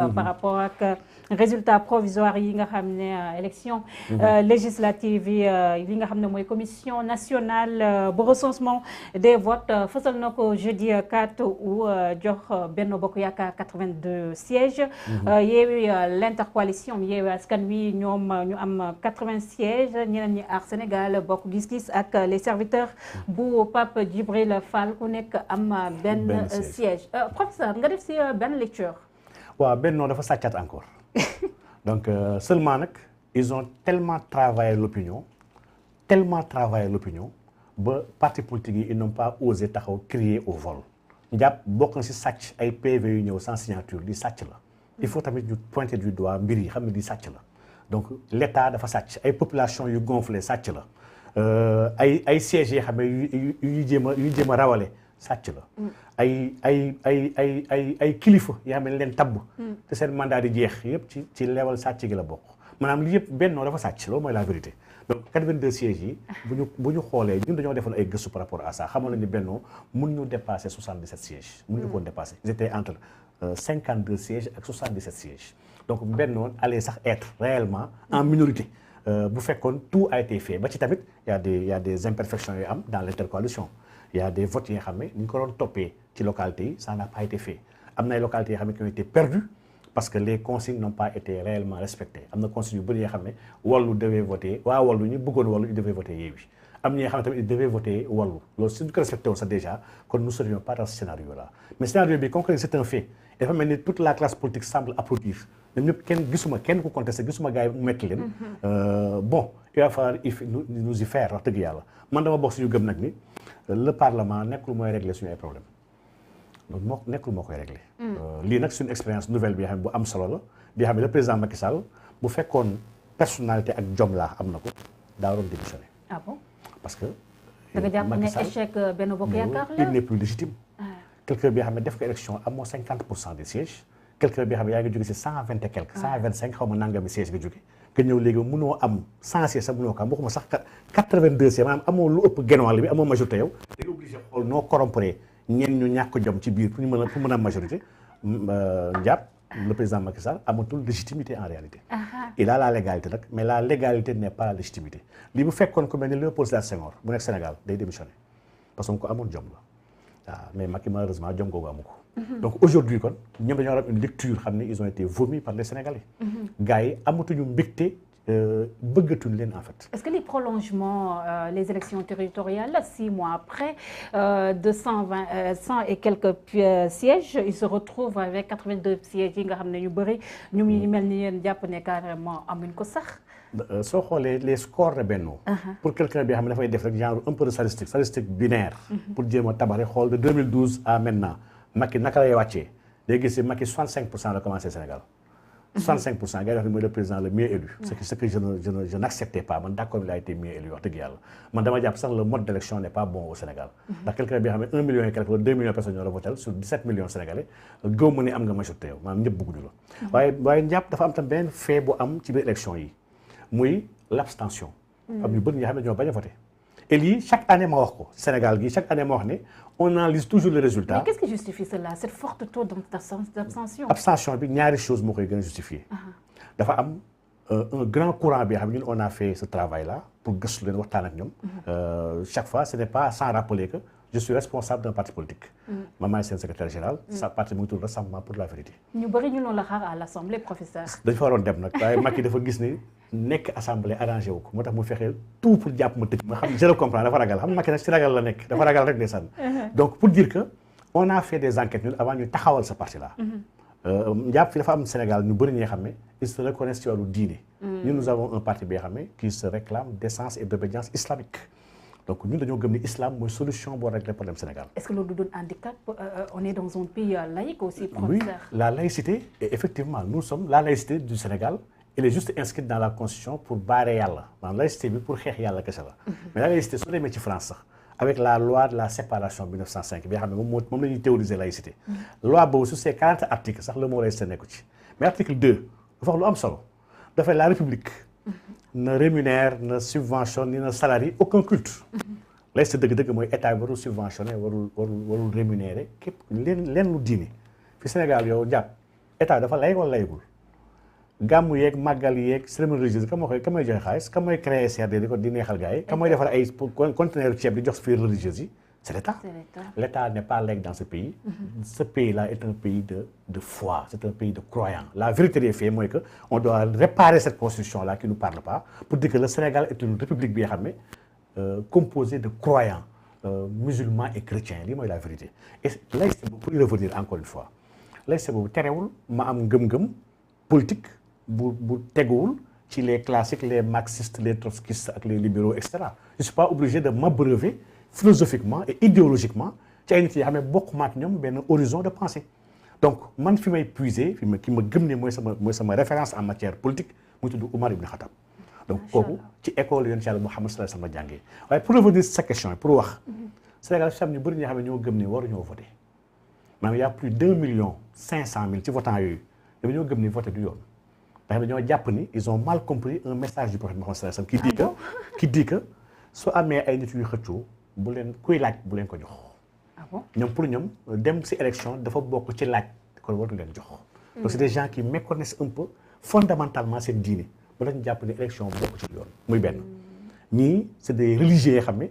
par rapport ak résultat provisoire yi nga xam ne élection législative yi nga xam ne mooy commission nationale bu recensement des votes fësal na ko jeudi 4 août jox Benno Bokk Yaakaar 82 sièges Yewwi l'intercoalition Yewwi Askan Wi ñoom ñu am 80 sièges ñeneen ñi Aar Sénégal Bokk Gis Gis ak les serviteurs bu Pape Djibril Fall ku nekk am benn siège professeur nga def si benn lecture. waaw Benno dafa sàccaat encore donc seulement nag ils ont tellement travaillé l'opinion ba parti politique yi ils n'ont pas osé taxaw crier au vol njàpp bokk na si sàcc ay PV yu ñëw sans signature di sàcc la il faut tamit ñu pointer du doigt mbir yi xam ne di sàcc la donc l'État dafa sàcc ay population yu gonflé sàcc la ay sièges yi xam ne yu jéem a rawale sàcc la ay kilifa yoo xam ne leen tabb te seen mandat di jeex yëpp ci leewal sàcc gi la bokk maanaam li yëpp Benno dafa sàcc loolu mooy la vérité donc 82 sièges yi bu ñu xoolee ñun dañoo defoon ay gëstu par rapport à ça xamoon nañu Benno mun ñu dépasser 77 sièges mun ñu ko dépasser ils étaient entre 52 sièges ak 77 sièges donc Benno allait sax être réellement en minorité bu fekkoon tout a été fait ba ci tamit y a des imperfections yu am dans l'intercoalition il y a des votes yi nga xam ne ni ñu ko doon toppee ci localités yi ça n'a pas été fait am na ay localités yoo xam ne qui ont été perdues parce que les consignes n'ont pas été réellement respectées am na consignes yu bëri yoo xam ne Wallu devait voter waa Wallu ñu bëggoon Wallu ils devaient voter Yewwi am ñi nga xam ne tamit ils devaient voter Wallu loolu suñu ko respecté woon sax déjà kon nous serions pas dans ce scénario là mais scénario bi comme que c'est un fait et dafa mel ni toute la classe politique semble applaudir ñoom ñëpp kenn ku contesté gisuma gars yi mu metti leen bon il va falloir nous y faire wax dëgg yàlla man dama bokk suñu gëm nag ni le parlement nekkul mooy régler suñu ay problème donc nekkul moo koy régler lii nag suñu expérience nouvelle bi nga xam ne bu am solo la bi nga xam ne le président Macky Sall bu fekkoon personnalité ak jom laa am na ko daa waroon démissionner. Ah bon? Parce que da nga jàpp ne échec Benno Bokk Yaakaar la il n'est plus légitime. Quelqu'un bi nga xam ne def ko élection amoo 50% des sièges quelqu'un bi nga xam ne yaa ngi jóge si 120 et quelques 125 xaw ma nangami sièges nga jóge nga ñëw léegi mënoo am 100 sièges sax mënoo ko am waxuma sax 82 sièges maanaam amoo lu ëpp genn wàll bi amoo majorité yow da nga obligé xool noo corrompre ñenn ñu ñàkk jom ci biir pour mën a am majorité njàpp le président Macky Sall amatul légitimité en réalité il a la légalité nag mais la légalité n'est pas la légitimité li bu fekkoon ku mel ni Léopold Sédar Senghor bu nekk Sénégal day démissionner parce que ko amoon jom la waaw mais Macky malheureusement jom googu amu ko donc aujourd'hui kon ñoom dañoo war une lecture xam ne ils ont été vomis par les Sénégalais gars yi amatuñu mbégte bëggatuñ leen en fait. Est-ce que les prolongements, les élections territoriales, 6 mois après, de 100 et quelques sièges, ils se retrouvent avec 82 sièges yi nga xam ne ñu bëri ñu mel ni yéen jàpp ne carrément amuñ ko sax. soo xoolee les scores de Benno. pour quelqu'un bi xam ne dafay def rek genre un peu de statistique binaire. pour jéem a tabax rek xool de 2012 à maintenant Macky naka lay wàccee day gis Macky 65% la commencé Sénégal. 65% gars yi wax ni mooy le président le mieux élu. ce que je n'acceptais pas man d'accord il a été mieux élu wax dëgg yàlla man dama jàpp sax le mode d'élection n'est pas bon au Sénégal. ndax quelqu'un bi xam ne 1 million et quelque 2 millions de personnes ñoo la voté sur 17 millions sénégalais gëw ma ne am nga majorité yow maanaam ñëpp bëgguñu la. waaye njàpp dafa am tam benn fait bu am ci biir élection yi muy l'abstention. am ñu bëri ñi xam ne ñoo bañ a voté. et lii chaque année ma wax ko Sénégal gi chaque année ma wax ne on analyse toujours le résultat. Mais qu'est-ce qui justifie cela, cette forte taux d'abstention? Abstention bi ñaari chose moo koy gën a justifier. dafa am un grand courant bi xam ne ñun on a fait ce travail là pour gëstu leen waxtaan ak ñoom. chaque fois ce n'est pas sans rappeler que je suis responsable d'un parti politique. man maay seen secrétaire général. sa parti mu ngi tudd Rassemblement pour la vérité. ñu bëri ñu noonu la xaar à l'Assemblée, professeur. dañ fa waroon dem nag waaye Macky dafa gis ni nekk assemblée arrangé wu ko moo tax mu fexe tout pour jàpp ma tëj ma xam je le comprends dafa ragal xam Macky nag ci ragal la nekk dafa ragal rek ndeysaan. donc pour dire que on a fait des enquêtes ñun avant ñu taxawal ce parti là. njàpp fi dafa am Sénégal ñu bëri ñi nga xam ne ils se reconnaissent ci wàllu diine. ñun nous avons un parti bi nga xam ne qui se réclame d'essence et d'obédience islamique. donc ñun dañoo gëm ni islam mooy solution boo régler problème Sénégal. Est-ce que loolu du doon handicap on est dans un pays laïque aussi, professeur? Oui, la laïcité et effectivement nous sommes la laïcité du Sénégal. Elle est juste inscrite dans la constitution pour barrer yàlla maanaam laïcité bi pour xeex yàlla kese la. mais la laïcité soo demee ci France sax avec la loi de la séparation 1905 bi nga xam ne moom la ñuy théoriser laïcité. loi boobu sur ces 40 articles sax le mot laïcité nekku ci mais article 2 dafa wax lu am solo dafay la République ne rémunère ne subventionne ni ne salarie aucun culte. laïcité dëgg-dëgg mooy état bi warul subventionné warul rémunérer képp leen lu diine fi Sénégal yow jàpp état dafa lay wala laygul gàmmu yeeg màggal yeeg cérémonie religieuse ka mooy joxe xaalis ka mooy créer CRD di neexal gars yi ka mooy defar ay conteneur ceeb di jox fii religieuses yi c'est l'État. L'État n'est pas laïque dans ce pays. Ce pays-là est un pays de foi, c'est un pays de croyants. La vérité des faits, moi, que on doit réparer cette constitution-là qui ne nous parle pas pour dire que le Sénégal est une république bien composée de croyants musulmans et chrétiens. C'est la vérité. Et laïcité, pour y revenir encore une fois, laïcité, c'est ma am ngëm-ngëm politique bu teguwul ci les classiques, les marxistes, les trotskistes, les libéraux, etc. Je ne suis pas obligé de m'abreuver philosophiquement et idéologiquement ci ay nit yi xam ne bokk maak ñoom benn horizon de pensée donc man fi may puiser ki ma gëm ne mooy sama référence en matière politique muy tudd Oumar Ibn Khattab donc kooku ci école yoon ci Yàlla Muhammad sallallahu alayhi wa sallam jàngee waaye pour revenir sa question pour wax Sénégal fi am ñu bëri ñoo xam ne ñoo gëm ne waruñoo voté maanaam y a plus d'1,5 million ci votants yooyu dañoo gëm ni voté du yoon ndax dañoo jàpp ni ils ont mal compris un message du prophète Muhammad sallallahu alayhi wa sallam qui dit que soo amee ay nit yu xëccoo bu leen kuy laaj bu leen ko jox. Ah bon? ñoom pour ñoom dem ci élection dafa bokk ci laaj kon waruñu leen jox. donc c'est des gens qui méconnaissent un peu fondamentalement seen diine ba lañu jàpp ne élection bokk ci yoon muy benn. ñii c'est des religieux yoo xam ne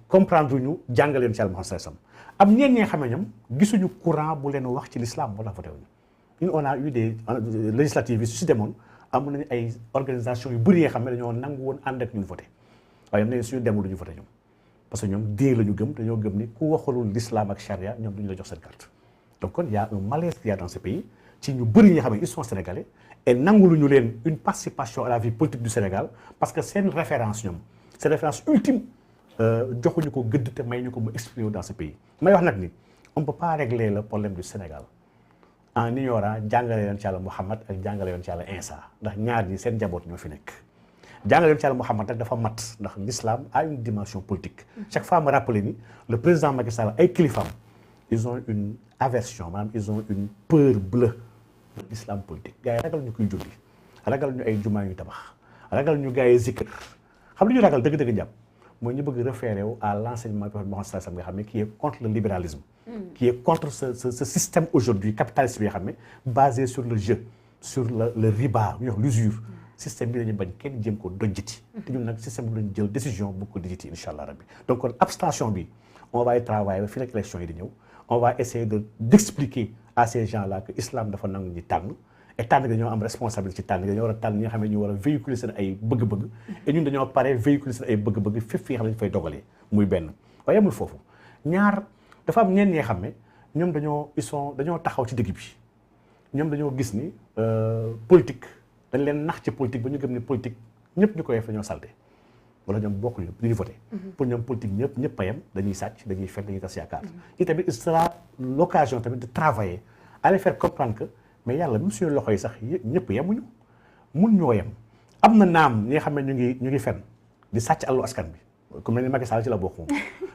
comprendre ñu jàngaleen ci Yàlla Muhammad sallallahu alayhi wa sallam am ñenn ñi nga xam ne ñoom gisuñu courant bu leen wax ci l'islam wala voté wuñu. ñun on a eu des législatives yi su si demoon amoon nañu ay organisations yu bëri yoo xam ne dañoo nangu woon ànd ak ñun voté. waaye ñoom suñu demul duñu voté ñoom parce que ñoom diine la ñu gëm dañoo gëm ni ku waxalul l'islam ak charia ñoom duñu la jox seen carte donc kon y a un malaise qu'il y a dans ce pays ci ñu bëri ñi nga xam ne ils sont sénégalais et nanguluñu leen une participation à la vie politique du Sénégal parce que seen référence ñoom seen référence ultime joxuñu ko gëdd te may ñu ko mu exprimer dans ce pays may wax nag ni on peut pas régler le problème du Sénégal en ignorant jàngale yoon ci Yàlla Muhammad ak jàngale yoon ci Yàlla Insa ndax ñaar ñi seen njaboot ñoo fi nekk jàngale yoon ci Yàlla Muhammad nag dafa mat ndax l'islam a une dimension politique chaque fois ma rappelé ni le président Macky Sall ay kilifaam ils ont une aversion maanaam ils ont une peur bleue de l'islam politique gars yi ragal ñu koy julli ragal ñu ay jumaa yu tabax ragal ñu gars yi zikr xam lu ñu ragal dëgg-dëgg jàpp mooy ñu bëgg référé wu à l'enseignement du prophète Mohammed sallallahu alayhi wa sallam nga xam ne qui est contre le libéralisme qui est contre ce système aujourd'hui capitaliste bi nga xam ne basé sur le jeu sur le riba ñu wax l'usure système bi dañu bañ kenn jéem ko dojjiti te ñun nag système bi lañu jël décision bu ko dijiti incha allah rabbi donc kon abstention bi on va y travailler fii nag élection yi di ñëw on va essayer d'expliquer à ces gens là que islam dafa nangu ñi tànn et tànn dañoo am responsabilité ci tànn dañoo war a tànn ñi nga xam ne ñu war a véhiculer seen ay bëgg-bëgg et ñun dañoo pare véhiculer seen ay bëgg-bëgg fépp fi nga xam ne dañu fay dogalee muy benn waaye amul foofu ñaar dafa am ñenn ñi nga xam ne ñoom dañoo taxaw ci dëgg bi ñoom dañoo gis ni politique dañ leen nax ci politique ba ñu gëm ni politique ñëpp ñu koy def dañoo salte wala ñoom bokkuñu duñu voté pour ñoom politique ñëpp a yem dañuy sàcc dañuy fen dañuy tas yaakaar et tamit il sera l'occasion tamit de travailler à les faire comprendre que mais yàlla même suñu loxo yi sax ñëpp yemuñu mun ñoo yem am na naam ñi nga xam ne ñu ngi fen di sàcc àllu askan bi ku mel ni Macky Sall ci la bokk moom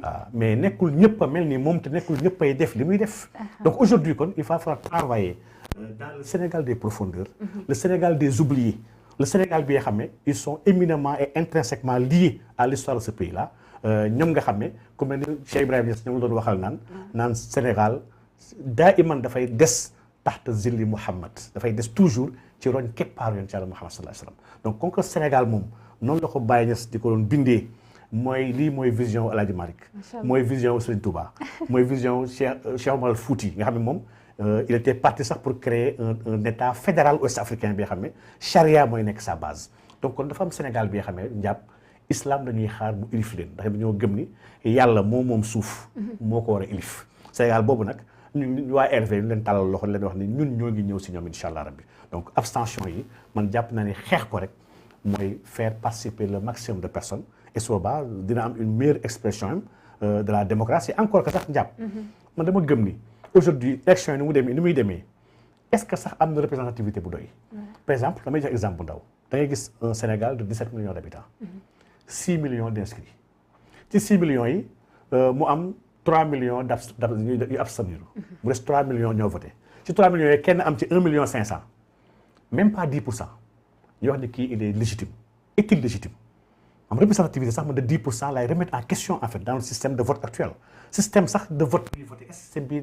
waaw mais nekkul ñëpp a mel ni moom te nekkul ñëpp ay def li muy def donc aujourd'hui kon il va falloir travailler dans le Sénégal des profondeurs le Sénégal des oubliés le Sénégal bi nga xam ne ils sont éminemment et intrinsèquement liés à l'histoire de ce pays là ñoom nga xam ne ku mel ni Cheikh Ibrahima Niass ñoom la doon waxal naan Sénégal daa iman dafay des taxta zilli Muhammad dafay des toujours ci roñ keppaaru yoon ci Yàlla Muhammad sallallahu alayhi wa sallam donc comme que Sénégal moom noonu la ko Baye Niass di ko doon bindee mooy vision El Hadj Malick mooy vision Serigne Touba mooy vision Cheikh Omar Fouti nga xam ne moom il était parti sax pour créer un état fédéral ouest-africain bi nga xam ne charia mooy nekk sa base donc kon dafa am Sénégal bi nga xam ne njàpp islam dañuy xaar mu ilif leen ndax dañoo gëm ni yàlla moom suuf moo ko war a ilif Sénégal boobu nag ñun waa RV ñu leen tàllal loxo leen wax ni ñun ñoo ngi ñëw si ñoom incha allah rabbi donc abstention yi man jàpp naa ne xeex ko rek mooy faire participer le maximum de personnes et soba dina am une meilleure expression de la démocratie encore que sax njàpp man dama gëm ni aujourd'hui élection yi ni muy demee est-ce que sax am na représentativité bu doy par exemple damay jox exemple bu ndaw da ngay gis un Sénégal de 17 millions d'habitants 6 millions d'inscrits ci 6 millions yi mu am 3 millions yu abstenir mu des 3 millions ñoo voté ci 3 millions yi kenn am ci 1 million 500 même pas 10% ñu wax ni kii il est légitime est-il légitime am représentativité sax man de 10% lay remettre en question en fait dans le système de vote actuel système sax de vote bi voté système bi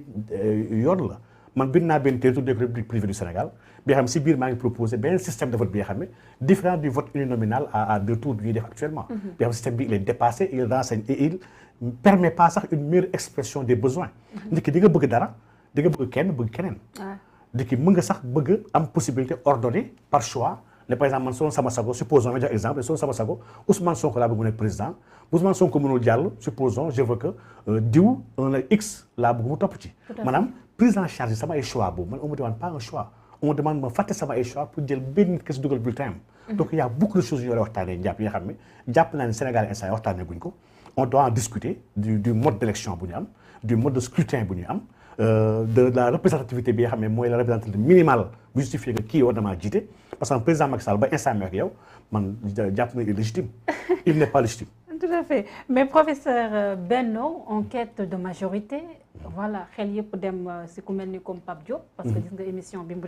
yoon la man bind naa benn téere tuddee ko République privée du Sénégal bi nga xam si biir maa ngi proposé benn système de vote bi nga xam ne différent du vote uninominal à 2 tours bi ñuy def actuellement. bi nga xam système bi il est dépassé, il renseigne et il permet pas sax une meilleure expression des besoins. nit ki di nga bëgg dara di nga bëgg kenn bëgg keneen. nit ki mën nga sax bëgg am possibilité ordonnée par choix. ne par exemple man soon sama sago supposons ma jox exemple soon sama sago Ousmane Sonko laa bëgg mu nekk président Ousmane Sonko mënul jàll supposons je veux que diw un X laa bëgg mu topp ci. maanaam prise en charge sama ay choix boobu man on me demande pas un choix on me demande ma fàtte sama ay choix pour jël benn nit kese dugal bulletin am. donc il y a beaucoup de choses yu ñu war a waxtaanee jàpp yi nga xam ne jàpp naa ne Sénégal instant yi waxtaanee guñ ko on doit en discuter du mode d'élection bu ñu am du mode de scrutin bu ñu am. De la représentativité bi nga xam ne mooy la représentativité minimale bu justifié que kii war na maa jiite parce que président Macky Sall ba instant mi ak yow man jàpp na il est légitime il n'est pas légitime. Tout à fait mais professeur Benno en quête de majorité voilà xel yëpp dem si ku mel ni comme Pape Diop. parce que gis nga émission bi mu